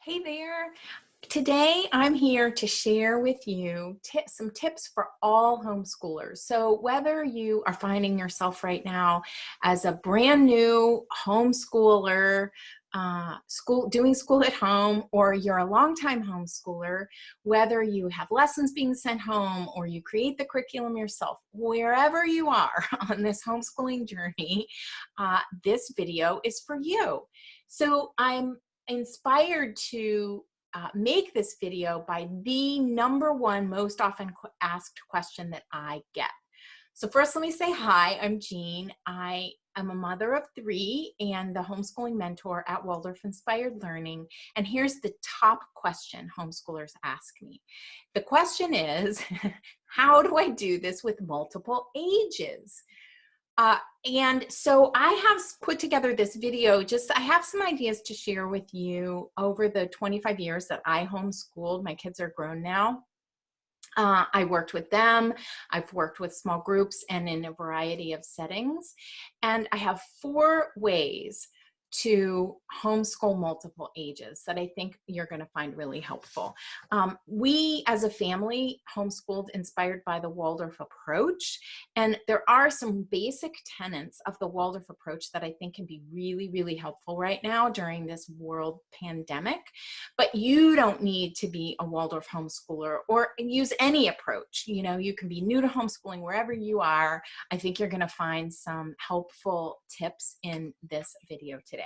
Hey there. Today I'm here to share with you some tips for all homeschoolers. So whether you are finding yourself right now as a brand new homeschooler, doing school at home, or you're a longtime homeschooler, whether you have lessons being sent home or you create the curriculum yourself, wherever you are on this homeschooling journey, this video is for you. So I'm inspired to make this video by the #1 most often asked question that I get. So first, let me say hi, I'm Jean. I am a mother of 3 and the homeschooling mentor at Waldorf-Inspired Learning. And here's the top question homeschoolers ask me. The question is, how do I do this with multiple ages? And so I have put together this video, I have some ideas to share with you over the 25 years that I homeschooled. My kids are grown now. I worked with them, I've worked with small groups and in a variety of settings. And I have 4 ways to homeschool multiple ages that I think you're going to find really helpful. We as a family homeschooled inspired by the Waldorf Approach, and there are some basic tenets of the Waldorf Approach that I think can be really, really helpful right now during this world pandemic. But you don't need to be a Waldorf homeschooler or use any approach. You know, you can be new to homeschooling wherever you are. I think you're going to find some helpful tips in this video today.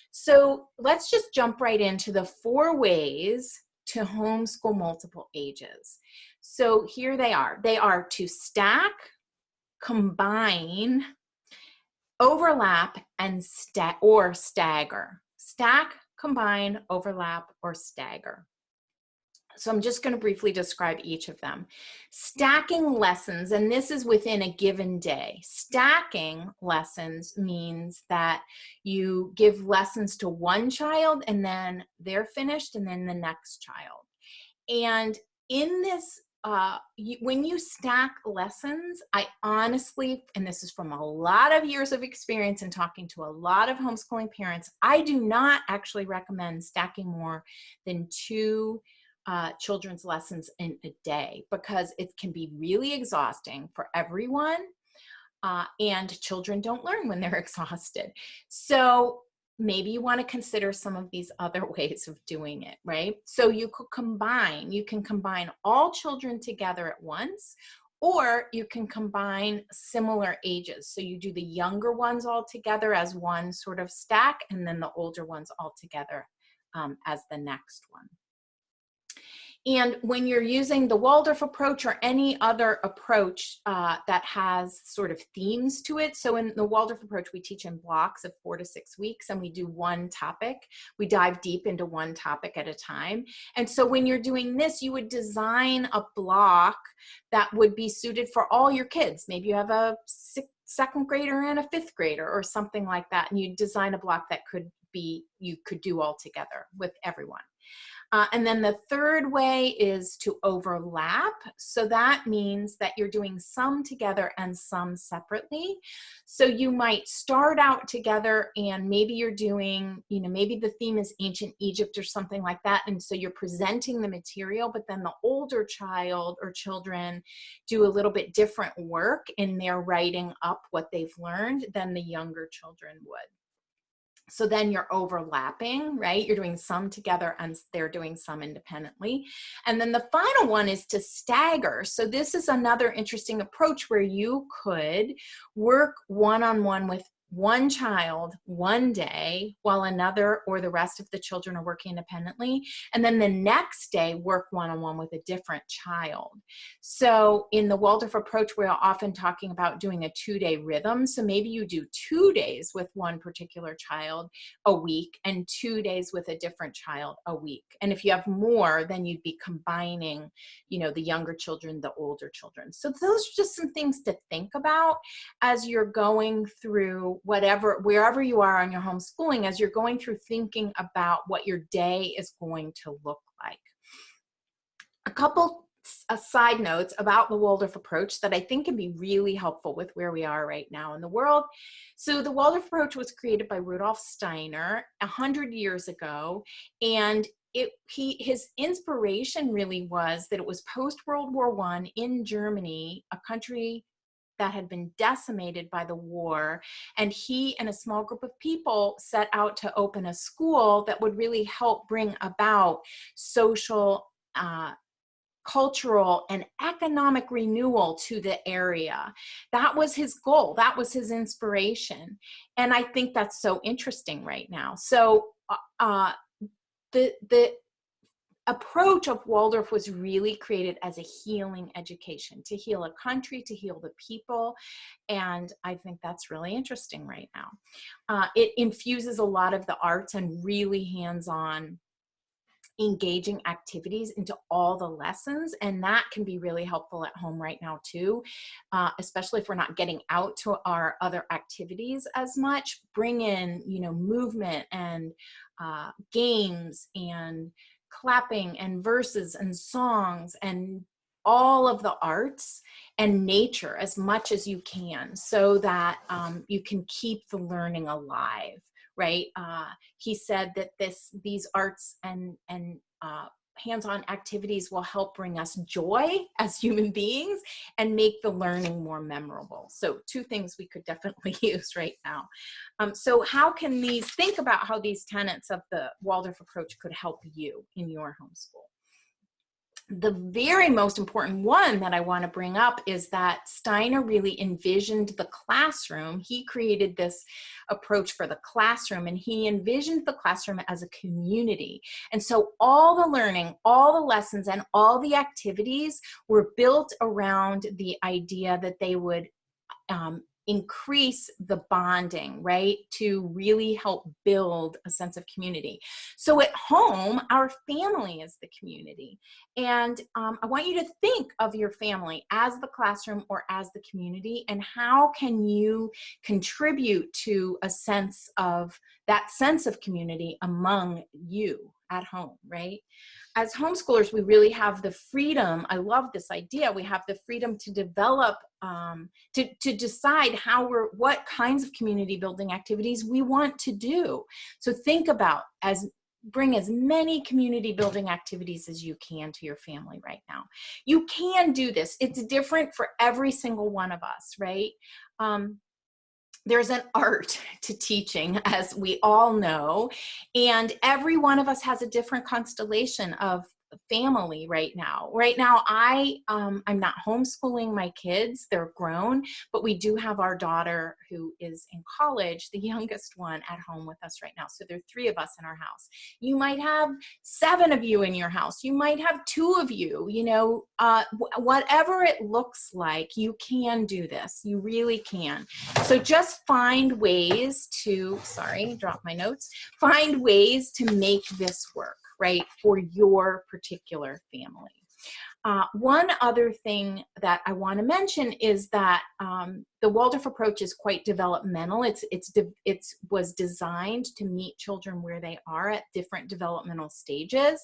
So let's just jump right into the 4 ways to homeschool multiple ages. So here they are. They are to stack, combine, overlap, and stagger. Stack, combine, overlap, or stagger. So I'm just going to briefly describe each of them. Stacking lessons, and this is within a given day. Stacking lessons means that you give lessons to one child and then they're finished and then the next child. And in this, when you stack lessons, I honestly, and this is from a lot of years of experience and talking to a lot of homeschooling parents, I do not actually recommend stacking more than 2 children's lessons in a day, because it can be really exhausting for everyone, and children don't learn when they're exhausted. So maybe you want to consider some of these other ways of doing it, right? So you can combine all children together at once, or you can combine similar ages. So you do the younger ones all together as one sort of stack, and then the older ones all together as the next one. And when you're using the Waldorf approach or any other approach that has sort of themes to it, so in the Waldorf approach, we teach in blocks of 4 to 6 weeks, and we do one topic. We dive deep into one topic at a time. And so when you're doing this, you would design a block that would be suited for all your kids. Maybe you have a 2nd grader and a 5th grader or something like that, and you design a block that you could do all together with everyone. And then the 3rd way is to overlap. So that means that you're doing some together and some separately. So you might start out together and maybe you're doing, maybe the theme is ancient Egypt or something like that. And so you're presenting the material, but then the older child or children do a little bit different work in their writing up what they've learned than the younger children would. So then you're overlapping, right? You're doing some together and they're doing some independently. And then the final one is to stagger. So this is another interesting approach where you could work one-on-one with one child one day while another or the rest of the children are working independently. And then the next day work one-on-one with a different child. So in the Waldorf approach, we're often talking about doing a 2-day rhythm. So maybe you do 2 days with one particular child a week and 2 days with a different child a week. And if you have more, then you'd be combining, the younger children, the older children. So those are just some things to think about as you're going through wherever you are on your homeschooling, as you're going through thinking about what your day is going to look like. A couple side notes about the Waldorf approach that I think can be really helpful with where we are right now in the world. So the Waldorf approach was created by Rudolf Steiner 100 years ago, and his inspiration really was that it was post-World War I in Germany, a country that had been decimated by the war. And he and a small group of people set out to open a school that would really help bring about social, cultural, and economic renewal to the area. That was his goal. That was his inspiration. And I think that's so interesting right now. So the approach of Waldorf was really created as a healing education, to heal a country, to heal the people. And I think that's really interesting right now. It infuses a lot of the arts and really hands-on engaging activities into all the lessons, and that can be really helpful at home right now too, especially if we're not getting out to our other activities as much. Bring in, you know, movement and games and clapping and verses and songs and all of the arts and nature as much as you can, so that you can keep the learning alive, right? He said that these arts and hands-on activities will help bring us joy as human beings and make the learning more memorable. So 2 things we could definitely use right now. So how can think about how these tenets of the Waldorf approach could help you in your homeschool? The very most important one that I want to bring up is that Steiner really envisioned the classroom. He created this approach for the classroom, and he envisioned the classroom as a community. And so all the learning, all the lessons, and all the activities were built around the idea that they would increase the bonding, right, to really help build a sense of community. So at home, our family is the community. And I want you to think of your family as the classroom or as the community, and how can you contribute to a sense of that sense of community among you at home, right? As homeschoolers, we really have the freedom. I love this idea. We have the freedom to develop, to decide what kinds of community building activities we want to do. So think about, bring as many community building activities as you can to your family right now. You can do this. It's different for every single one of us, right? There's an art to teaching, as we all know, and every one of us has a different constellation of family right now. Right now, I'm not homeschooling my kids, they're grown, but we do have our daughter who is in college, the youngest one, at home with us right now. So there are 3 of us in our house. You might have 7 of you in your house. You might have 2 of you, you know, whatever it looks like, you can do this. You really can. So just find ways to, sorry, drop my notes, find ways to make this work, right, for your particular family. One other thing that I want to mention is that the Waldorf approach is quite developmental. It was designed to meet children where they are at different developmental stages.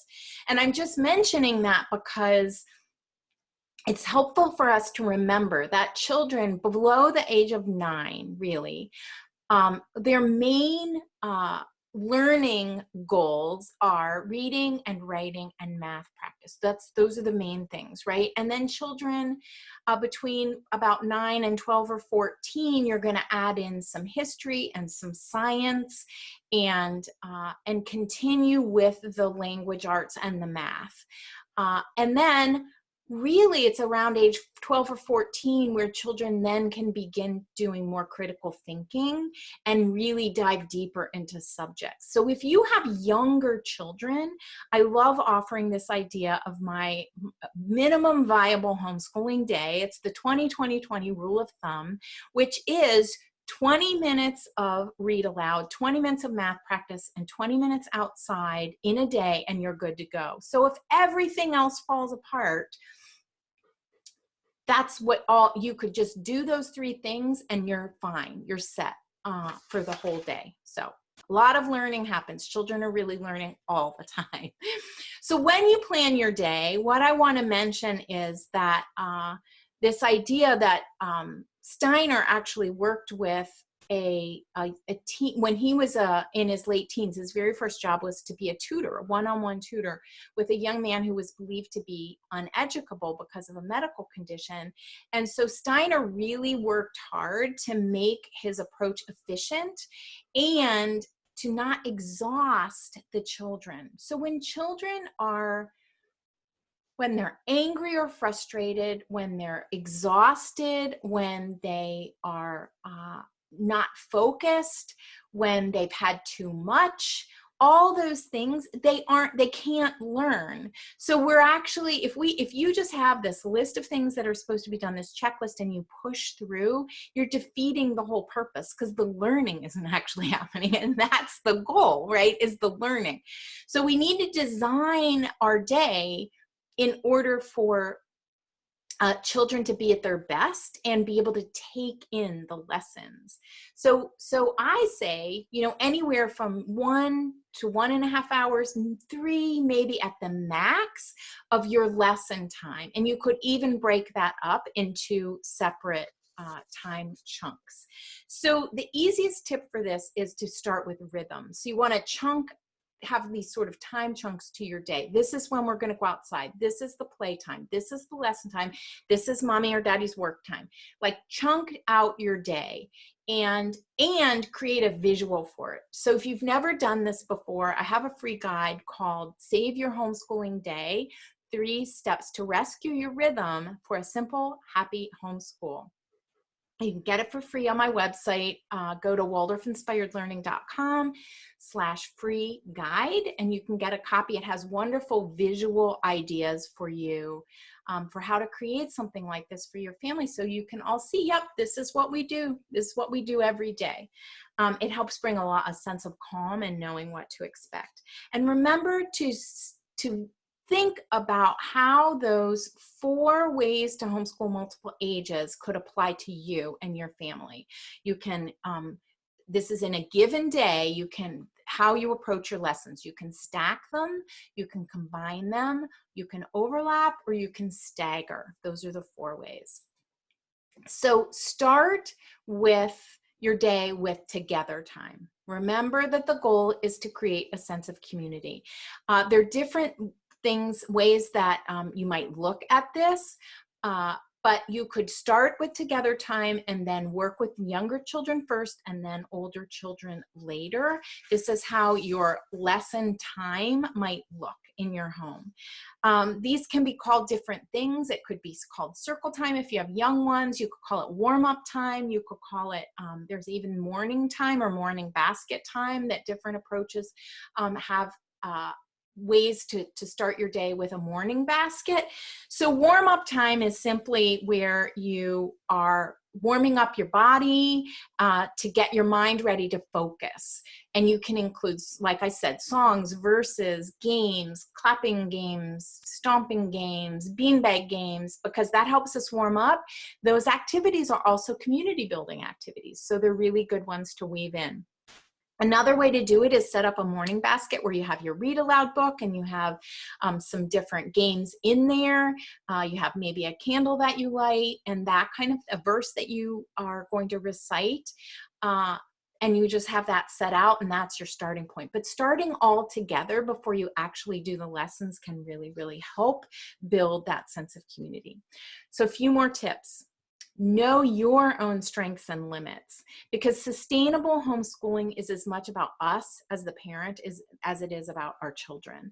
And I'm just mentioning that because it's helpful for us to remember that children below the age of 9, really, their main learning goals are reading and writing and math practice. Those are the main things, right? And then children between about 9 and 12 or 14, you're going to add in some history and some science, and continue with the language arts and the math. And then really, it's around age 12 or 14 where children then can begin doing more critical thinking and really dive deeper into subjects. So if you have younger children, I love offering this idea of my minimum viable homeschooling day. It's the 20-20-20 rule of thumb, which is 20 minutes of read aloud, 20 minutes of math practice, and 20 minutes outside in a day, and you're good to go. So if everything else falls apart, that's you could just do those 3 things and you're fine. You're set for the whole day. So a lot of learning happens. Children are really learning all the time. So when you plan your day, what I want to mention is that this idea that Steiner actually worked with a teen, when he was in his late teens, his very first job was to be a tutor, a one-on-one tutor with a young man who was believed to be uneducable because of a medical condition. And so Steiner really worked hard to make his approach efficient and to not exhaust the children. So when they're angry or frustrated, when they're exhausted, when they are not focused, when they've had too much, all those things, they can't learn. So we're actually, if you just have this list of things that are supposed to be done, this checklist, and you push through, you're defeating the whole purpose, because the learning isn't actually happening. And that's the goal, right? Is the learning. So we need to design our day in order for children to be at their best and be able to take in the lessons. So I say, anywhere from 1 to 1.5 hours, 3 maybe at the max of your lesson time. And you could even break that up into separate time chunks. So the easiest tip for this is to start with rhythm. So you want to have these sort of time chunks to your day. This is when we're going to go outside. This is the play time. This is the lesson time. This is mommy or daddy's work time. Like, chunk out your day and create a visual for it. So if you've never done this before, I have a free guide called Save Your Homeschooling Day: 3 Steps to Rescue Your Rhythm for a Simple, Happy Homeschool. You can get it for free on my website. Go to waldorfinspiredlearning.com/free guide, and you can get a copy. It has wonderful visual ideas for you for how to create something like this for your family, so you can all see, yep, this is what we do. This is what we do every day. It helps bring a sense of calm and knowing what to expect. And remember to think about how those 4 ways to homeschool multiple ages could apply to you and your family. You can, this is in a given day, how you approach your lessons. You can stack them, you can combine them, you can overlap, or you can stagger. Those are the 4 ways. So start with your day with together time. Remember that the goal is to create a sense of community. There are different ways that you might look at this, but you could start with together time and then work with younger children first and then older children later. This is how your lesson time might look in your home. These can be called different things. It could be called circle time if you have young ones. You could call it warm-up time. You could call it, there's even morning time or morning basket time, that different approaches have ways to start your day with a morning basket. So warm-up time is simply where you are warming up your body to get your mind ready to focus. And you can include, like I said, songs, verses, games, clapping games, stomping games, beanbag games, because that helps us warm up. Those activities are also community building activities, so they're really good ones to weave in. Another way to do it is set up a morning basket where you have your read aloud book and you have some different games in there. You have maybe a candle that you light and that kind of a verse that you are going to recite. And you just have that set out, and that's your starting point. But starting all together before you actually do the lessons can really, really help build that sense of community. So a few more tips. Know your own strengths and limits, because sustainable homeschooling is as much about us as the parent as it is about our children.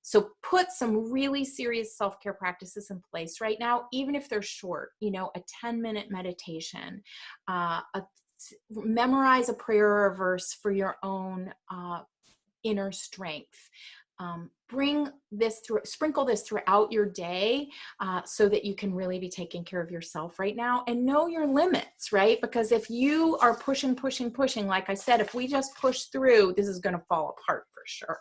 So put some really serious self-care practices in place right now, even if they're short, a 10-minute meditation, memorize a prayer or a verse for your own inner strength. Sprinkle this throughout your day so that you can really be taking care of yourself right now, and know your limits, right? Because if you are pushing, like I said, if we just push through, this is going to fall apart for sure.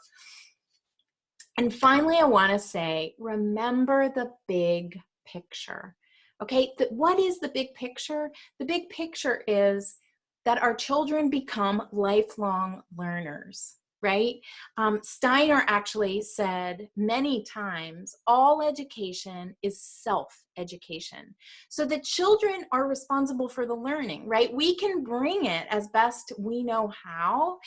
And finally, I want to say, remember the big picture. Okay, what is the big picture? The big picture is that our children become lifelong learners. right? Steiner actually said many times, all education is self-education. So the children are responsible for the learning, right? We can bring it as best we know how,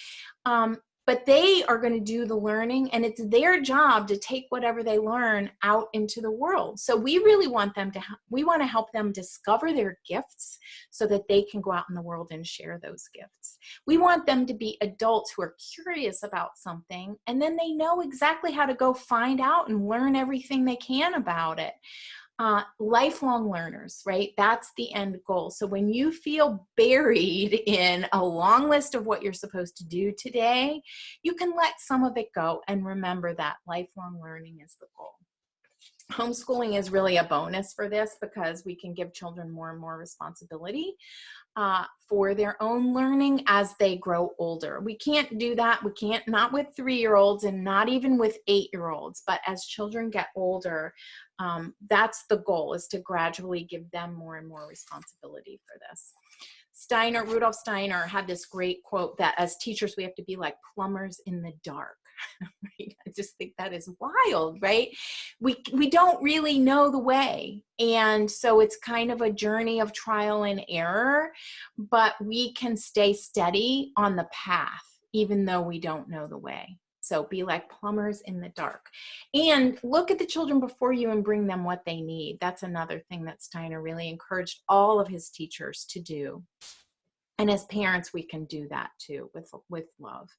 but they are going to do the learning, and it's their job to take whatever they learn out into the world. So we really want them to, we want to help them discover their gifts so that they can go out in the world and share those gifts. We want them to be adults who are curious about something, and then they know exactly how to go find out and learn everything they can about it. Lifelong learners, right? That's the end goal. So when you feel buried in a long list of what you're supposed to do today, you can let some of it go and remember that lifelong learning is the goal. Homeschooling is really a bonus for this because we can give children more and more responsibility for their own learning as they grow older. We can't do that. We can't, not with 3-year-olds and not even with 8-year-olds, but as children get older, that's the goal, is to gradually give them more and more responsibility for this. Rudolf Steiner had this great quote that as teachers, we have to be like plumbers in the dark. Right? I just think that is wild, right? We don't really know the way. And so it's kind of a journey of trial and error, but we can stay steady on the path, even though we don't know the way. So be like plumbers in the dark. And look at the children before you and bring them what they need. That's another thing that Steiner really encouraged all of his teachers to do. And as parents, we can do that too with love.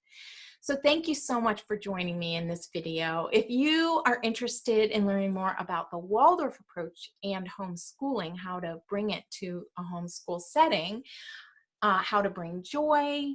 So thank you so much for joining me in this video. If you are interested in learning more about the Waldorf approach and homeschooling, how to bring it to a homeschool setting, how to bring joy,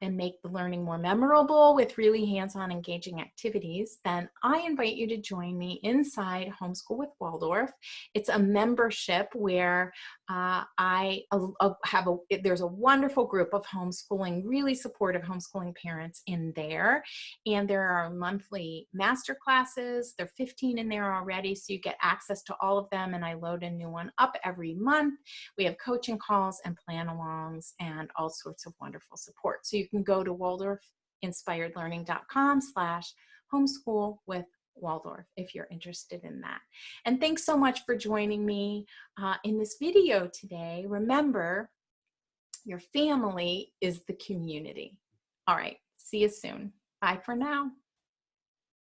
and make the learning more memorable with really hands-on engaging activities, then I invite you to join me inside Homeschool with Waldorf. It's a membership where there's a wonderful group of homeschooling, really supportive homeschooling parents in there. And there are monthly master classes. There are 15 in there already, so you get access to all of them, and I load a new one up every month. We have coaching calls and plan-alongs and all sorts of wonderful support. So you can go to waldorfinspiredlearning.com/homeschool with Waldorf if you're interested in that. And thanks so much for joining me in this video today. Remember, your family is the community. All right, see you soon. Bye for now.